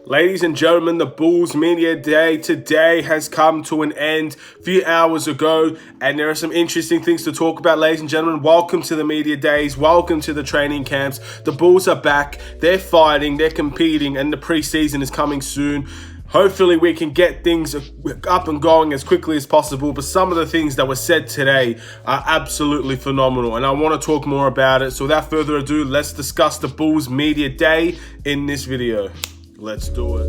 Ladies and gentlemen, the Bulls Media Day today has come to an end a few hours ago, and there are some interesting things to talk about, ladies and gentlemen. Welcome to the Media Days. Welcome to the training camps. The Bulls are back. They're fighting. They're competing, and the preseason is coming soon. Hopefully, we can get things up and going as quickly as possible, but some of the things that were said today are absolutely phenomenal, and I want to talk more about it. So without further ado, let's discuss the Bulls Media Day in this video. Let's do it.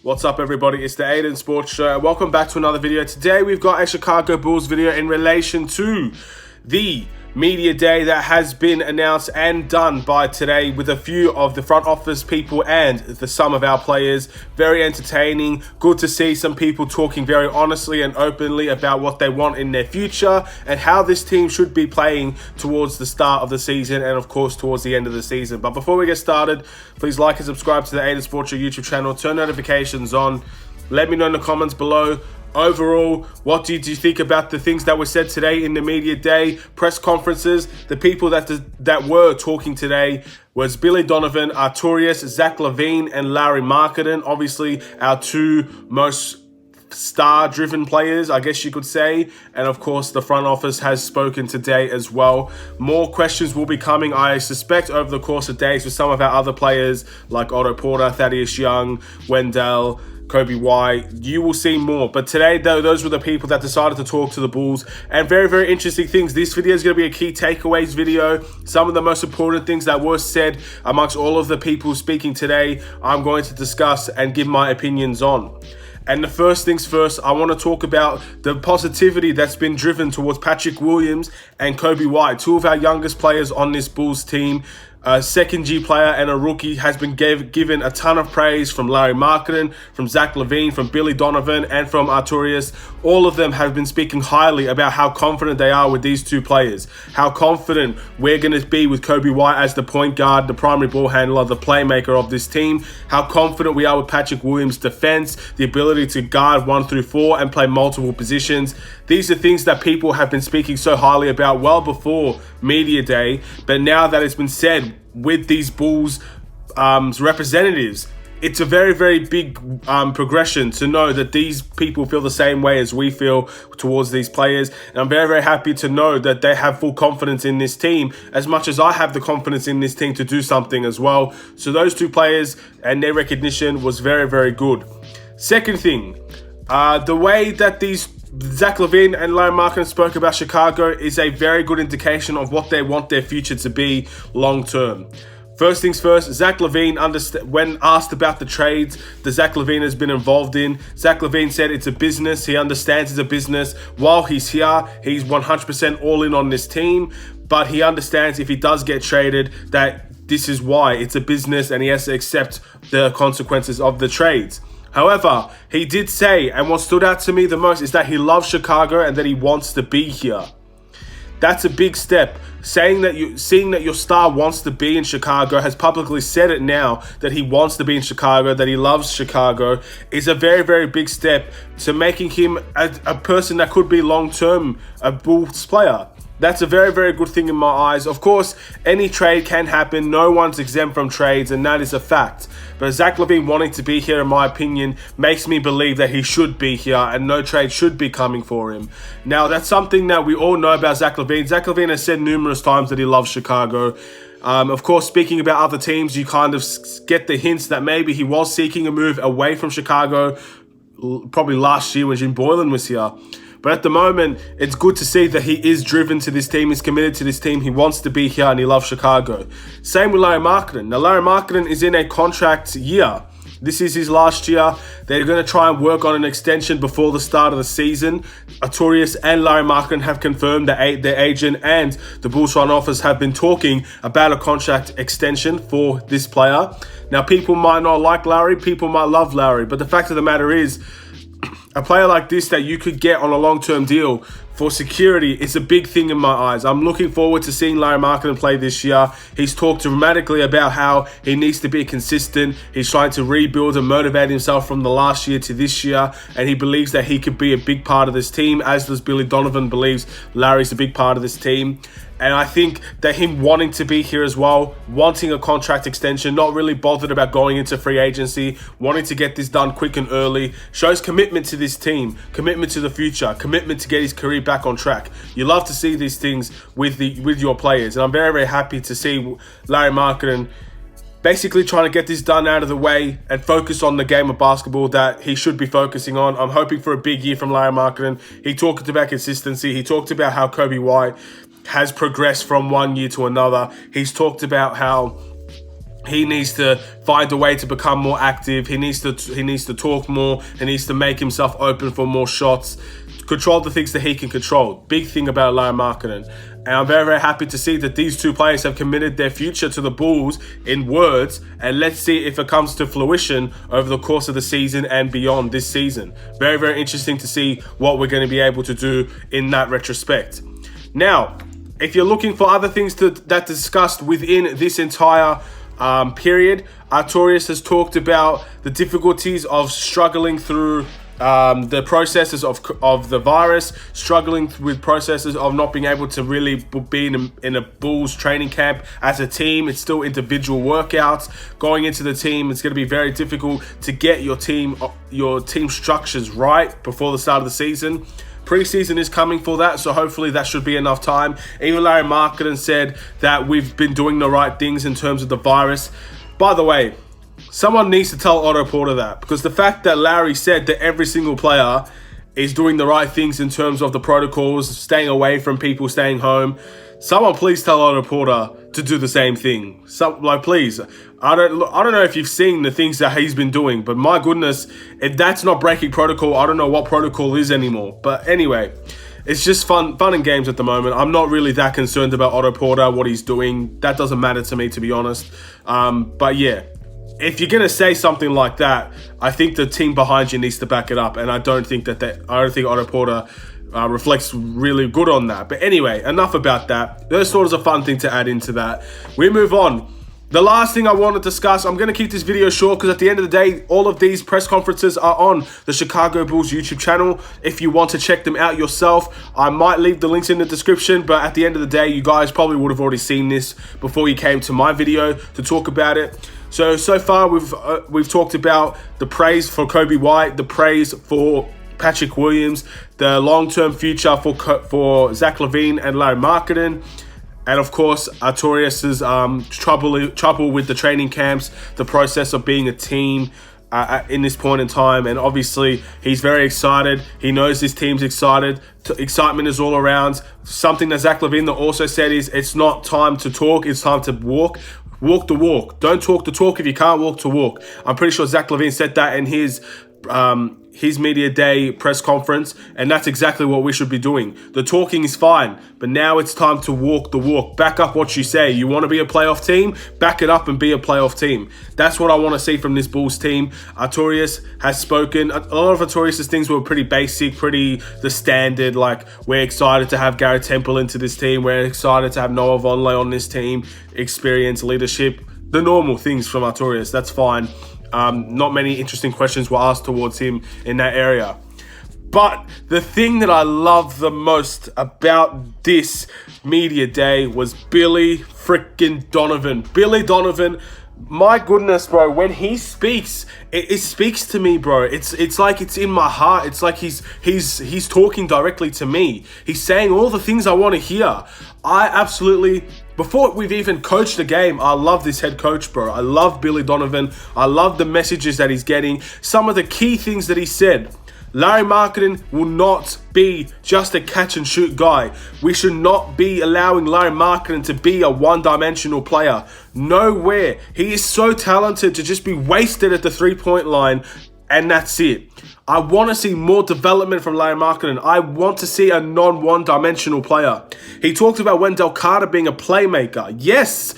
What's up, everybody? It's the Aiden Sports Show. Welcome back to another video. Today we've got a Chicago Bulls video in relation to the media day that has been announced and done by today with a few of the front office people and some of our players. Very entertaining. Good to see some people talking very honestly and openly about what they want in their future and how this team should be playing towards the start of the season and of course towards the end of the season. But before we get started, please like and subscribe to the Aiden Sports Show YouTube channel. Turn notifications on. Let me know in the comments below. Overall, what did you think about the things that were said today in the media day press conferences? The people that were talking today was Billy Donovan, Arturius, Zach LaVine, and Larry Marketing. Obviously, our two most star-driven players, I guess you could say. And of course, the front office has spoken today as well. More questions will be coming, I suspect, over the course of days with some of our other players like Otto Porter, Thaddeus Young, Wendell, Kobe White. You will see more. But today, though, those were the people that decided to talk to the Bulls. And very, very interesting things. This video is going to be a key takeaways video. Some of the most important things that were said amongst all of the people speaking today, I'm going to discuss and give my opinions on. And the first things first, I want to talk about the positivity that's been driven towards Patrick Williams and Kobe White, two of our youngest players on this Bulls team. A second G player and a rookie has been given a ton of praise from Larry Marketing, from Zach LaVine, from Billy Donovan, and from Arturius. All of them have been speaking highly about how confident they are with these two players, how confident we're going to be with Kobe White as the point guard, the primary ball handler, the playmaker of this team, how confident we are with Patrick Williams' defense, the ability to guard 1 through 4 and play multiple positions. These are things that people have been speaking so highly about well before media day, but now that it's been said with these Bulls representatives, it's a very, very big progression to know that these people feel the same way as we feel towards these players. And I'm very, very happy to know that they have full confidence in this team as much as I have the confidence in this team to do something as well. So those two players and their recognition was very, very good. Second thing, the way that these Zach LaVine and Larry Marketing spoke about Chicago is a very good indication of what they want their future to be long term. First things first, Zach LaVine, when asked about the trades that Zach LaVine has been involved in, Zach LaVine said it's a business. He understands it's a business. While he's here, he's 100% all in on this team, but he understands if he does get traded that this is why it's a business and he has to accept the consequences of the trades. However, he did say, and what stood out to me the most is that he loves Chicago and that he wants to be here. That's a big step. Seeing that your star wants to be in Chicago, has publicly said it now that he wants to be in Chicago, that he loves Chicago, is a very, very big step to making him a person that could be long-term a Bulls player. That's a very, very good thing in my eyes. Of course, any trade can happen. No one's exempt from trades, and that is a fact. But Zach LaVine wanting to be here, in my opinion, makes me believe that he should be here and no trade should be coming for him. Now, that's something that we all know about Zach LaVine. Zach LaVine has said numerous times that he loves Chicago. Of course, speaking about other teams, you kind of get the hints that maybe he was seeking a move away from Chicago probably last year when Jim Boylan was here. But at the moment, it's good to see that he is driven to this team, he's committed to this team, he wants to be here, and he loves Chicago. Same with Larry Marketing. Now, Larry Marketing is in a contract year. This is his last year. They're going to try and work on an extension before the start of the season. Arturius and Larry Marketing have confirmed that their agent and the Bulls front office have been talking about a contract extension for this player. Now, people might not like Larry, people might love Larry, but the fact of the matter is, a player like this that you could get on a long-term deal for security is a big thing in my eyes. I'm looking forward to seeing Larry Markkinen play this year. He's talked dramatically about how he needs to be consistent. He's trying to rebuild and motivate himself from the last year to this year, and he believes that he could be a big part of this team, as does Billy Donovan believes Larry's a big part of this team. And I think that him wanting to be here as well, wanting a contract extension, not really bothered about going into free agency, wanting to get this done quick and early, shows commitment to this team, commitment to the future, commitment to get his career back on track. You love to see these things with your players. And I'm very, very happy to see Larry Markkinen basically trying to get this done out of the way and focus on the game of basketball that he should be focusing on. I'm hoping for a big year from Larry Markkinen. He talked about consistency. He talked about how Kobe White has progressed from one year to another. He's talked about how he needs to find a way to become more active. He needs to talk more. He needs to make himself open for more shots. Control the things that he can control. Big thing about Larry Markkinen. And I'm very, very happy to see that these two players have committed their future to the Bulls in words. And let's see if it comes to fruition over the course of the season and beyond this season. Very, very interesting to see what we're going to be able to do in that retrospect. Now, if you're looking for other things that discussed within this entire period, Artorias has talked about the difficulties of struggling through the processes of the virus, struggling with processes of not being able to really be in a Bulls training camp as a team. It's still individual workouts. Going into the team, it's going to be very difficult to get your team structures right before the start of the season. Preseason is coming for that, so hopefully that should be enough time. Even Larry Markkinen said that we've been doing the right things in terms of the virus. By the way, someone needs to tell Otto Porter that, because the fact that Larry said that every single player is doing the right things in terms of the protocols, staying away from people, staying home. Someone please tell Otto Porter to do the same thing. Please. I don't know if you've seen the things that he's been doing, but my goodness, if that's not breaking protocol, I don't know what protocol is anymore. But anyway, it's just fun and games at the moment. I'm not really that concerned about Otto Porter, what he's doing. That doesn't matter to me, to be honest. But yeah, if you're gonna say something like that, I think the team behind you needs to back it up, and I don't think Otto Porter reflects really good on that. But anyway, enough about that. Those sort of a fun thing to add into that. We move on. The last thing I want to discuss, I'm going to keep this video short because at the end of the day, all of these press conferences are on the Chicago Bulls YouTube channel. If you want to check them out yourself, I might leave the links in the description, but at the end of the day, you guys probably would have already seen this before you came to my video to talk about it. So far we've talked about the praise for Kobe White, the praise for Patrick Williams, the long-term future for Zach LaVine and Larry Markkinen. And of course, Artorias' trouble with the training camps, the process of being a team in this point in time. And obviously, he's very excited. He knows his team's excited. Excitement is all around. Something that Zach LaVine also said is, it's not time to talk, it's time to walk. Walk the walk. Don't talk the talk if you can't walk to walk. I'm pretty sure Zach LaVine said that in his media day press conference, and that's exactly what we should be doing. The talking is fine, but now it's time to walk the walk. Back up what you say. You want to be a playoff team? Back it up and be a playoff team. That's what I want to see from this Bulls team. Artorias has spoken. A lot of Artorias' things were pretty basic, pretty the standard, like we're excited to have Garrett Temple into this team. We're excited to have Noah Vonleh on this team. Experience, leadership, the normal things from Artorias. That's fine. Not many interesting questions were asked towards him in that area. But the thing that I love the most about this media day was Billy freaking Donovan. Billy Donovan, my goodness, bro, when he speaks, it speaks to me, bro. It's like it's in my heart. It's like he's talking directly to me. He's saying all the things I want to hear. I absolutely, before we've even coached the game, I love this head coach, bro. I love Billy Donovan. I love the messages that he's getting. Some of the key things that he said. Larry Markkinen will not be just a catch and shoot guy. We should not be allowing Larry Markkinen to be a one-dimensional player. Nowhere. He is so talented to just be wasted at the three-point line, and that's it. I want to see more development from Larry Markkinen. I want to see a non-one-dimensional player. He talked about Wendell Carter being a playmaker. Yes,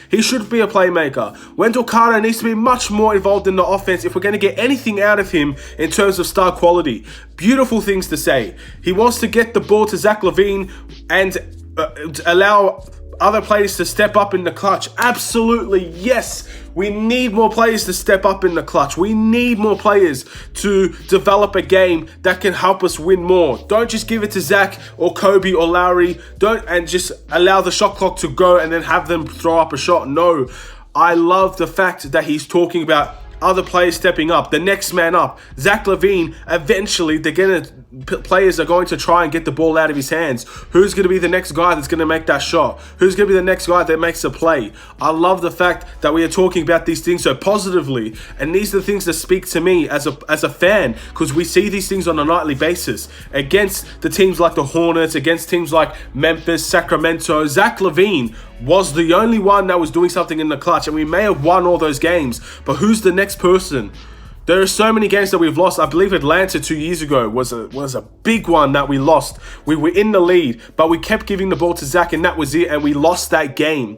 he should be a playmaker. Wendell Carter needs to be much more involved in the offense if we're going to get anything out of him in terms of star quality. Beautiful things to say. He wants to get the ball to Zach LaVine and allow other players to step up in the clutch. Absolutely, yes. We need more players to step up in the clutch. We need more players to develop a game that can help us win more. Don't just give it to Zach or Kobe or Lowry. And just allow the shot clock to go and then have them throw up a shot. No, I love the fact that he's talking about other players stepping up, the next man up. Zach LaVine, eventually players are going to try and get the ball out of his hands. Who's going to be the next guy that's going to make that shot? Who's going to be the next guy that makes a play? I love the fact that we are talking about these things so positively, and these are the things that speak to me as a fan, because we see these things on a nightly basis against the teams like the Hornets, against teams like Memphis, Sacramento. Zach LaVine was the only one that was doing something in the clutch, and we may have won all those games, but who's the next person? There are so many games that we've lost. I believe Atlanta 2 years ago was a big one that we lost. We were in the lead, but we kept giving the ball to Zach, and that was it, and we lost that game.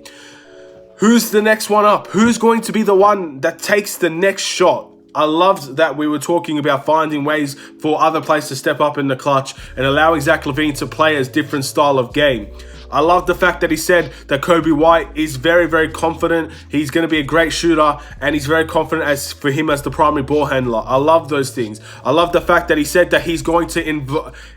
Who's the next one up? Who's going to be the one that takes the next shot? I loved that we were talking about finding ways for other players to step up in the clutch and allowing Zach LaVine to play a different style of game. I love the fact that he said that Kobe White is very, very confident. He's going to be a great shooter, and he's very confident as the primary ball handler. I love those things. I love the fact that he said that he's going to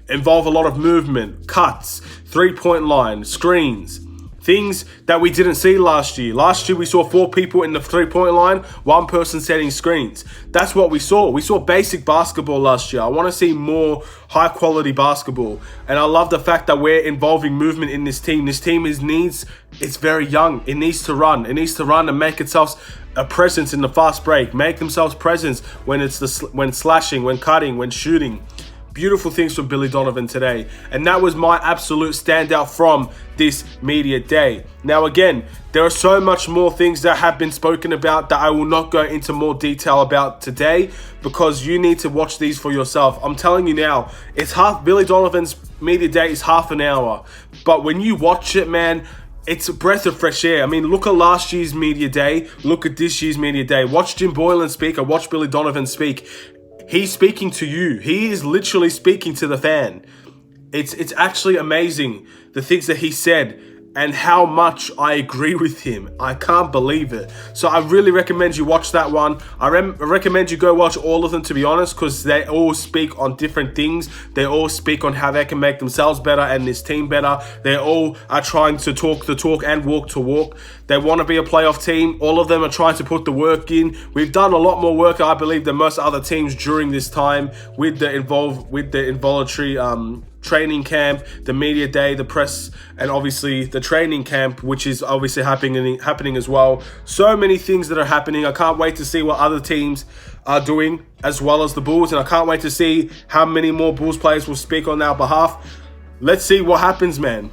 involve a lot of movement, cuts, three-point line, screens. Things that we didn't see last year. Last year, we saw 4 people in the three-point line, 1 person setting screens. That's what we saw. We saw basic basketball last year. I want to see more high-quality basketball. And I love the fact that we're involving movement in this team. This team it's very young. It needs to run. It needs to run and make itself a presence in the fast break. Make themselves presence when slashing, when cutting, when shooting. Beautiful things from Billy Donovan today. And that was my absolute standout from this media day. Now again, there are so much more things that have been spoken about that I will not go into more detail about today, because you need to watch these for yourself. I'm telling you now, Billy Donovan's media day is half an hour. But when you watch it, man, it's a breath of fresh air. I mean, look at last year's media day. Look at this year's media day. Watch Jim Boylan speak. Or watch Billy Donovan speak. He's speaking to you. He is literally speaking to the fan. It's actually amazing, the things that he said and how much I agree with him. I can't believe it. So I really recommend you watch that one. I recommend you go watch all of them, to be honest, because they all speak on different things. They all speak on how they can make themselves better and this team better. They all are trying to talk the talk and walk the walk. They want to be a playoff team. All of them are trying to put the work in. We've done a lot more work, I believe, than most other teams during this time with the involuntary training camp, the media day, the press, and obviously the training camp, which is obviously happening as well. So many things that are happening. I can't wait to see what other teams are doing, as well as the Bulls, and I can't wait to see how many more Bulls players will speak on our behalf. Let's see what happens, man.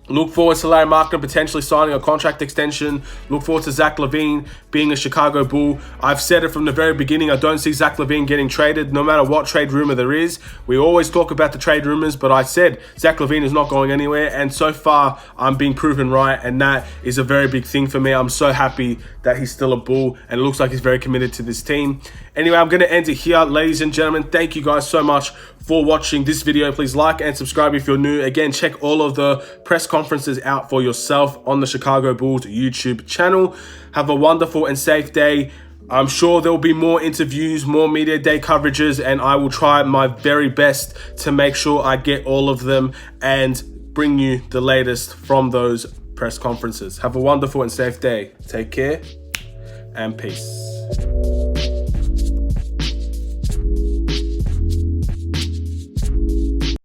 Look forward to Larry Markkinen potentially signing a contract extension. Look forward to Zach LaVine being a Chicago Bull. I've said it from the very beginning. I don't see Zach LaVine getting traded, no matter what trade rumor there is. We always talk about the trade rumors, but I said Zach LaVine is not going anywhere. And so far, I'm being proven right. And that is a very big thing for me. I'm so happy that he's still a Bull. And it looks like he's very committed to this team. Anyway, I'm going to end it here, ladies and gentlemen. Thank you guys so much for watching this video. Please like and subscribe if you're new. Again, check all of the press conferences out for yourself on the Chicago Bulls YouTube channel. Have a wonderful and safe day. I'm sure there'll be more interviews, more media day coverages, and I will try my very best to make sure I get all of them and bring you the latest from those press conferences. Have a wonderful and safe day. Take care and peace.